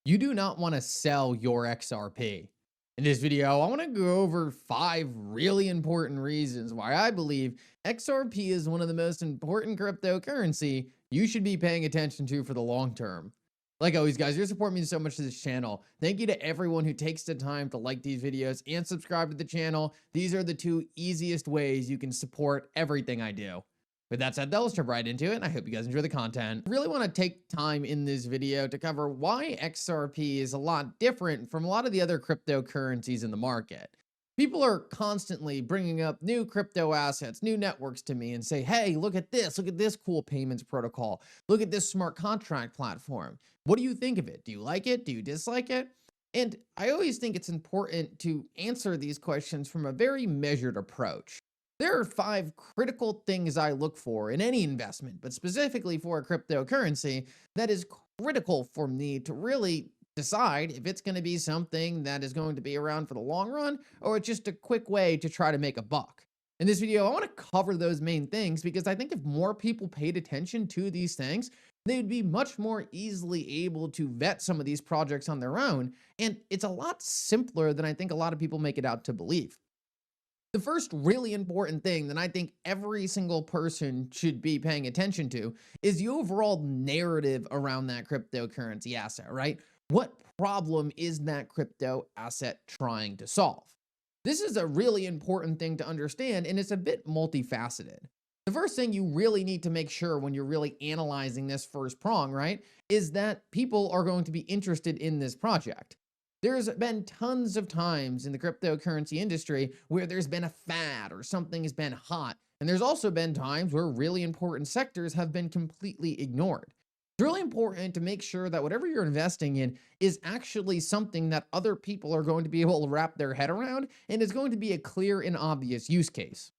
You do not want to sell your XRP. In this video, I want to go over 5 really important reasons why I believe XRP is one of the most important cryptocurrency you should be paying attention to for the long term. Like always, guys, your support means so much to this channel. Thank you to everyone who takes the time to like these videos and subscribe to the channel. These are the 2 easiest ways you can support everything I do. With that said, though, let's jump right into it, and I hope you guys enjoy the content. I really want to take time in this video to cover why XRP is a lot different from a lot of the other cryptocurrencies in the market. People are constantly bringing up new crypto assets, new networks to me and say, hey, look at this cool payments protocol. Look at this smart contract platform. What do you think of it? Do you like it? Do you dislike it? And I always think it's important to answer these questions from a very measured approach. There are 5 critical things I look for in any investment, but specifically for a cryptocurrency that is critical for me to really decide if it's going to be something that is going to be around for the long run or it's just a quick way to try to make a buck. In this video, I want to cover those main things because I think if more people paid attention to these things, they'd be much more easily able to vet some of these projects on their own. And it's a lot simpler than I think a lot of people make it out to believe. The first really important thing that I think every single person should be paying attention to is the overall narrative around that cryptocurrency asset, right? What problem is that crypto asset trying to solve? This is a really important thing to understand, and it's a bit multifaceted. The first thing you really need to make sure when you're really analyzing this first prong, right, is that people are going to be interested in this project. There's been tons of times in the cryptocurrency industry where there's been a fad or something has been hot. And there's also been times where really important sectors have been completely ignored. It's really important to make sure that whatever you're investing in is actually something that other people are going to be able to wrap their head around and is going to be a clear and obvious use case.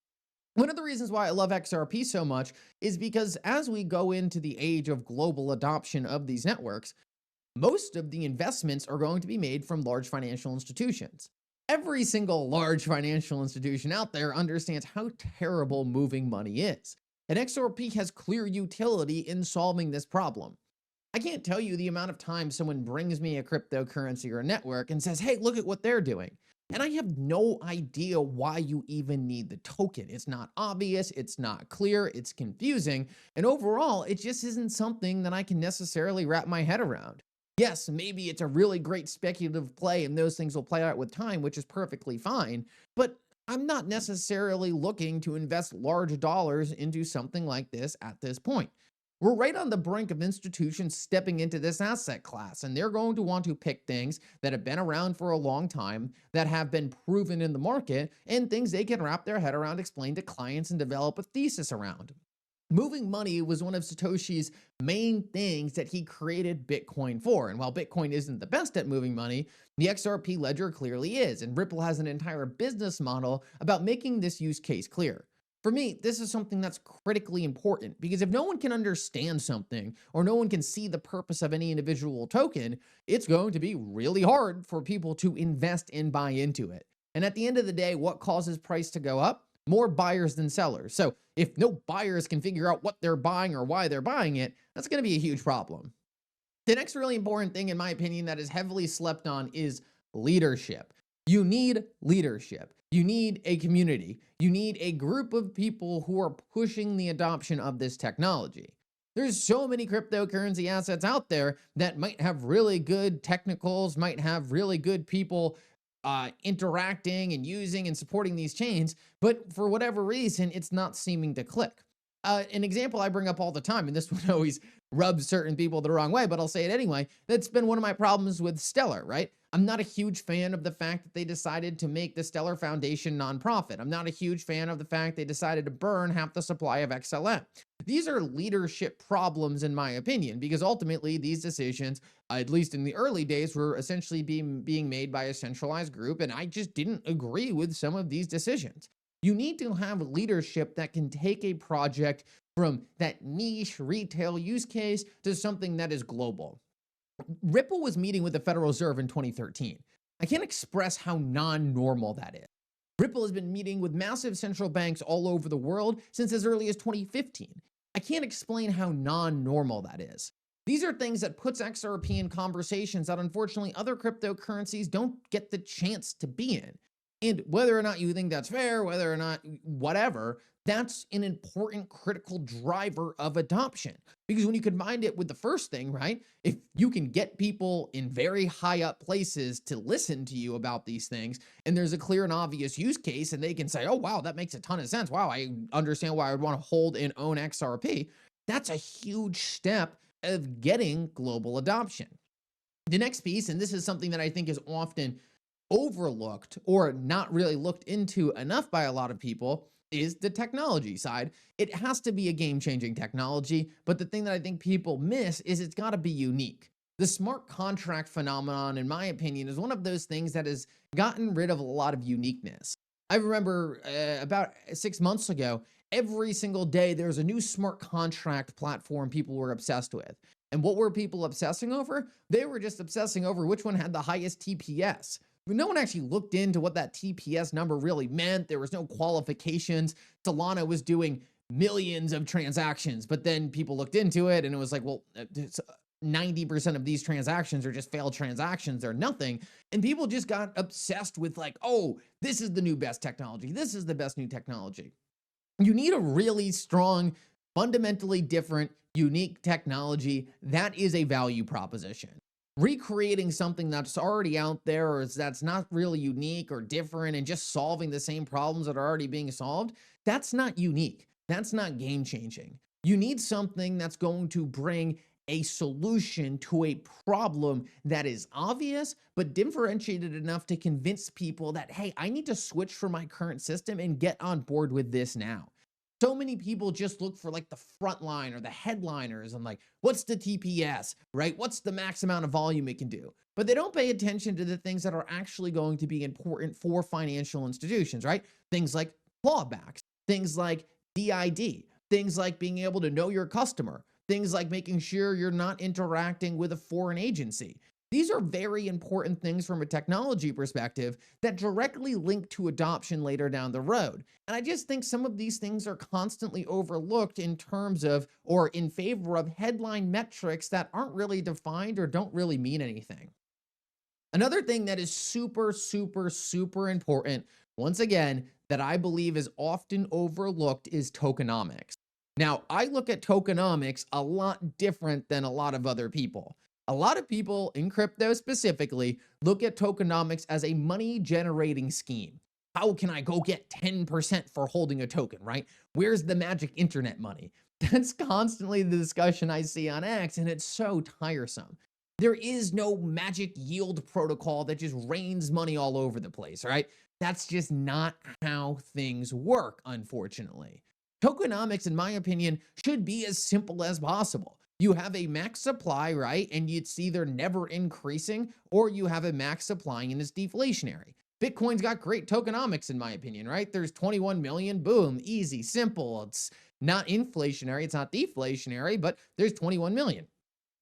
One of the reasons why I love XRP so much is because as we go into the age of global adoption of these networks, most of the investments are going to be made from large financial institutions. Every single large financial institution out there understands how terrible moving money is, and XRP has clear utility in solving this problem. I can't tell you the amount of times someone brings me a cryptocurrency or a network and says, hey, look at what they're doing. And I have no idea why you even need the token. It's not obvious, it's not clear, it's confusing, and overall, it just isn't something that I can necessarily wrap my head around. Yes, maybe it's a really great speculative play and those things will play out with time, which is perfectly fine, but I'm not necessarily looking to invest large dollars into something like this at this point. We're right on the brink of institutions stepping into this asset class, and they're going to want to pick things that have been around for a long time, that have been proven in the market, and things they can wrap their head around, explain to clients, and develop a thesis around. Moving money was one of Satoshi's main things that he created Bitcoin for. And while Bitcoin isn't the best at moving money, the XRP ledger clearly is. And Ripple has an entire business model about making this use case clear. For me, this is something that's critically important because if no one can understand something or no one can see the purpose of any individual token, it's going to be really hard for people to invest and buy into it. And at the end of the day, what causes price to go up? More buyers than sellers. So if no buyers can figure out what they're buying or why they're buying it, that's going to be a huge problem. The next really important thing, in my opinion, that is heavily slept on is leadership. You need leadership. You need a community. You need a group of people who are pushing the adoption of this technology. There's so many cryptocurrency assets out there that might have really good technicals, might have really good people interacting and using and supporting these chains, but for whatever reason, it's not seeming to click. An example I bring up all the time, and this one always rubs certain people the wrong way, but I'll say it anyway, that's been one of my problems with Stellar, right? I'm not a huge fan of the fact that they decided to make the Stellar Foundation nonprofit. I'm not a huge fan of the fact they decided to burn half the supply of XLM. These are leadership problems, in my opinion, because ultimately these decisions, at least in the early days, were essentially being made by a centralized group, and I just didn't agree with some of these decisions. You need to have leadership that can take a project from that niche retail use case to something that is global. Ripple was meeting with the Federal Reserve in 2013. I can't express how non-normal that is. Ripple has been meeting with massive central banks all over the world since as early as 2015. I can't explain how non-normal that is. These are things that puts XRP in conversations that unfortunately other cryptocurrencies don't get the chance to be in. And whether or not you think that's fair, whether or not whatever, that's an important critical driver of adoption. Because when you combine it with the first thing, right? If you can get people in very high up places to listen to you about these things, and there's a clear and obvious use case, and they can say, oh, wow, that makes a ton of sense. Wow, I understand why I would want to hold and own XRP. That's a huge step of getting global adoption. The next piece, and this is something that I think is often overlooked or not really looked into enough by a lot of people, is the technology side. It has to be a game-changing technology, but the thing that I think people miss is it's got to be unique. The smart contract phenomenon, in my opinion, is one of those things that has gotten rid of a lot of uniqueness. I remember about 6 months ago, every single day there was a new smart contract platform people were obsessed with. And what were people obsessing over? They were just obsessing over which one had the highest TPS. No one actually looked into what that TPS number really meant. There was no qualifications. Solana was doing millions of transactions, but then people looked into it and it was like, well, 90% of these transactions are just failed transactions. They're nothing. And people just got obsessed with like, oh, this is the new best technology. This is the best new technology. You need a really strong, fundamentally different, unique technology. That is a value proposition. Recreating something that's already out there or that's not really unique or different and just solving the same problems that are already being solved, that's not unique. That's not game changing. You need something that's going to bring a solution to a problem that is obvious, but differentiated enough to convince people that, hey, I need to switch from my current system and get on board with this now. So many people just look for like the front line or the headliners and like, what's the TPS, right? What's the max amount of volume it can do? But they don't pay attention to the things that are actually going to be important for financial institutions, right? Things like clawbacks, things like DID, things like being able to know your customer, things like making sure you're not interacting with a foreign agency. These are very important things from a technology perspective that directly link to adoption later down the road. And I just think some of these things are constantly overlooked in terms of or in favor of headline metrics that aren't really defined or don't really mean anything. Another thing that is super, super, super important, once again, that I believe is often overlooked is tokenomics. Now, I look at tokenomics a lot different than a lot of other people. A lot of people in crypto specifically look at tokenomics as a money generating scheme. How can I go get 10% for holding a token, right? Where's the magic internet money? That's constantly the discussion I see on X, and it's so tiresome. There is no magic yield protocol that just rains money all over the place, right? That's just not how things work, unfortunately. Tokenomics, in my opinion, should be as simple as possible. You have a max supply, right? And it's either never increasing or you have a max supply and it's deflationary. Bitcoin's got great tokenomics, in my opinion, right? There's 21 million, boom, easy, simple. It's not inflationary, it's not deflationary, but there's 21 million.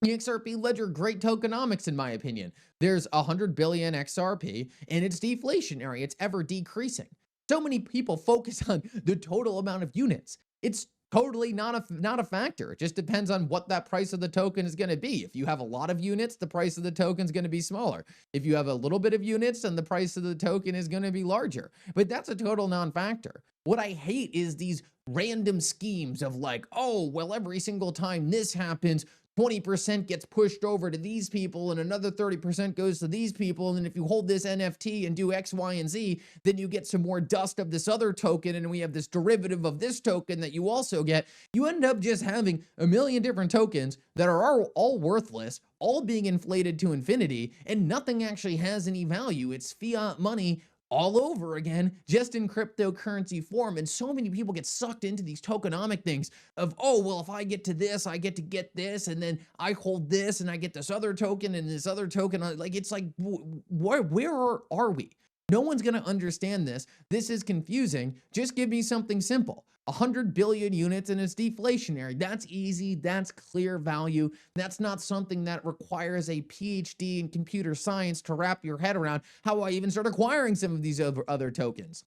The XRP ledger, great tokenomics, in my opinion. There's 100 billion XRP and it's deflationary, it's ever decreasing. So many people focus on the total amount of units. It's totally not a factor. It just depends on what that price of the token is going to be. If you have a lot of units, the price of the token is going to be smaller. If you have a little bit of units, then the price of the token is going to be larger. But that's a total non-factor. What I hate is these random schemes of like, oh, well, every single time this happens, 20% gets pushed over to these people and another 30% goes to these people. And then if you hold this NFT and do X, Y, and Z, then you get some more dust of this other token. And we have this derivative of this token that you also get. You end up just having a million different tokens that are all worthless, all being inflated to infinity, and nothing actually has any value. It's fiat money all over again, just in cryptocurrency form. And so many people get sucked into these tokenomic things of, oh, well, if I get to this, I get to get this, and then I hold this and I get this other token and this other token. Like, it's like, where are we? No one's going to understand this. This is confusing. Just give me something simple. 100 billion units and it's deflationary. That's easy. That's clear value. That's not something that requires a PhD in computer science to wrap your head around how I even start acquiring some of these other tokens.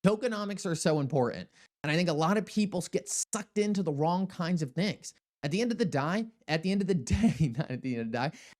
Tokenomics are so important. And I think a lot of people get sucked into the wrong kinds of things. At the end of the day, not at the end of the day,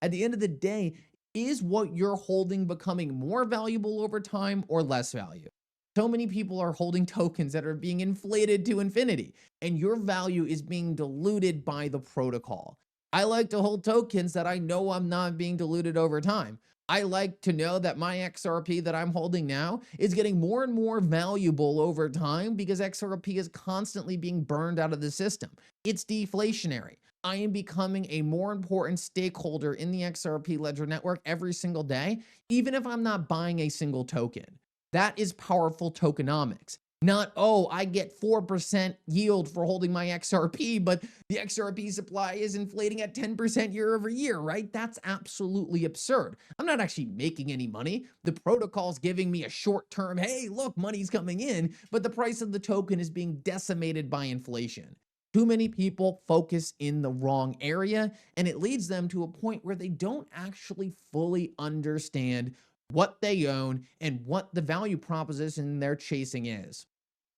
at the end of the day, is what you're holding becoming more valuable over time or less value? So many people are holding tokens that are being inflated to infinity, and your value is being diluted by the protocol. I like to hold tokens that I know I'm not being diluted over time. I like to know that my XRP that I'm holding now is getting more and more valuable over time because XRP is constantly being burned out of the system. It's deflationary. I am becoming a more important stakeholder in the XRP ledger network every single day, even if I'm not buying a single token. That is powerful tokenomics. Not, oh, I get 4% yield for holding my XRP, but the XRP supply is inflating at 10% year over year, right? That's absolutely absurd. I'm not actually making any money. The protocol's giving me a short term, hey, look, money's coming in, but the price of the token is being decimated by inflation. Too many people focus in the wrong area, and it leads them to a point where they don't actually fully understand what they own and what the value proposition they're chasing is.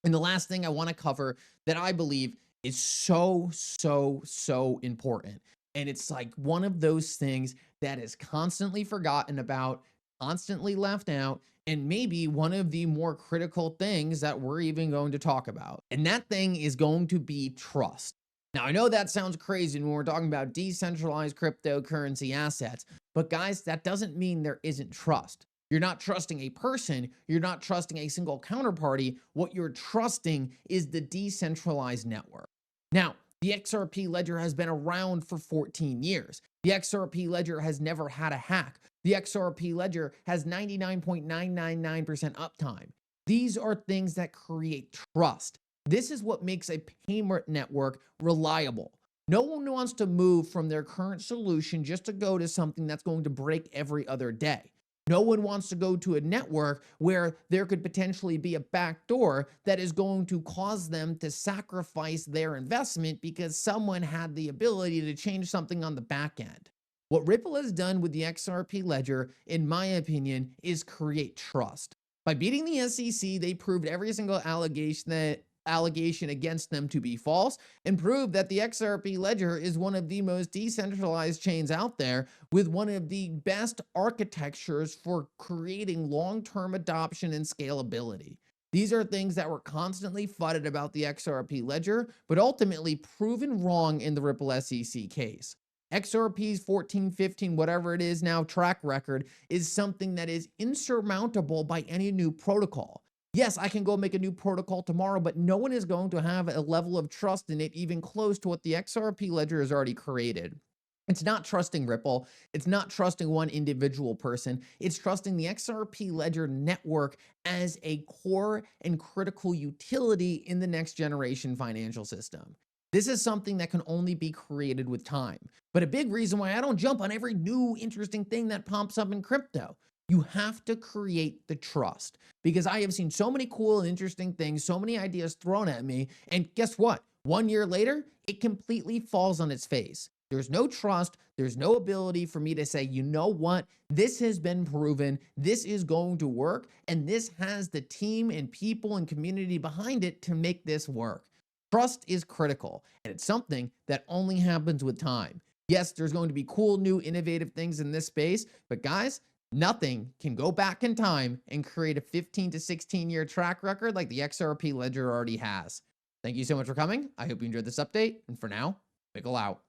And the last thing I want to cover that I believe is so important. And it's like one of those things that is constantly forgotten about, constantly left out, and maybe one of the more critical things that we're even going to talk about. And that thing is going to be trust. Now, I know that sounds crazy when we're talking about decentralized cryptocurrency assets, but guys, that doesn't mean there isn't trust. You're not trusting a person. You're not trusting a single counterparty. What you're trusting is the decentralized network. Now, the XRP ledger has been around for 14 years. The XRP ledger has never had a hack. The XRP ledger has 99.999% uptime. These are things that create trust. This is what makes a payment network reliable. No one wants to move from their current solution just to go to something that's going to break every other day. No one wants to go to a network where there could potentially be a backdoor that is going to cause them to sacrifice their investment because someone had the ability to change something on the back end. What Ripple has done with the XRP ledger, in my opinion, is create trust. By beating the SEC, they proved every single allegation against them to be false and proved that the XRP ledger is one of the most decentralized chains out there with one of the best architectures for creating long-term adoption and scalability. These are things that were constantly fudded about the XRP ledger, but ultimately proven wrong in the Ripple SEC case. XRP's 14, 15, whatever it is now, track record is something that is insurmountable by any new protocol. Yes, I can go make a new protocol tomorrow, but no one is going to have a level of trust in it even close to what the XRP ledger has already created. It's not trusting Ripple. It's not trusting one individual person. It's trusting the XRP ledger network as a core and critical utility in the next generation financial system. This is something that can only be created with time. But a big reason why I don't jump on every new interesting thing that pops up in crypto. You have to create the trust, because I have seen so many cool and interesting things, so many ideas thrown at me, and guess what? 1 year later, it completely falls on its face. There's no trust. There's no ability for me to say, you know what? This has been proven. This is going to work, and this has the team and people and community behind it to make this work. Trust is critical, and it's something that only happens with time. Yes, there's going to be cool, new, innovative things in this space, but guys, nothing can go back in time and create a 15 to 16 year track record like the XRP ledger already has. Thank you so much for coming. I hope you enjoyed this update. And for now, Mickle out.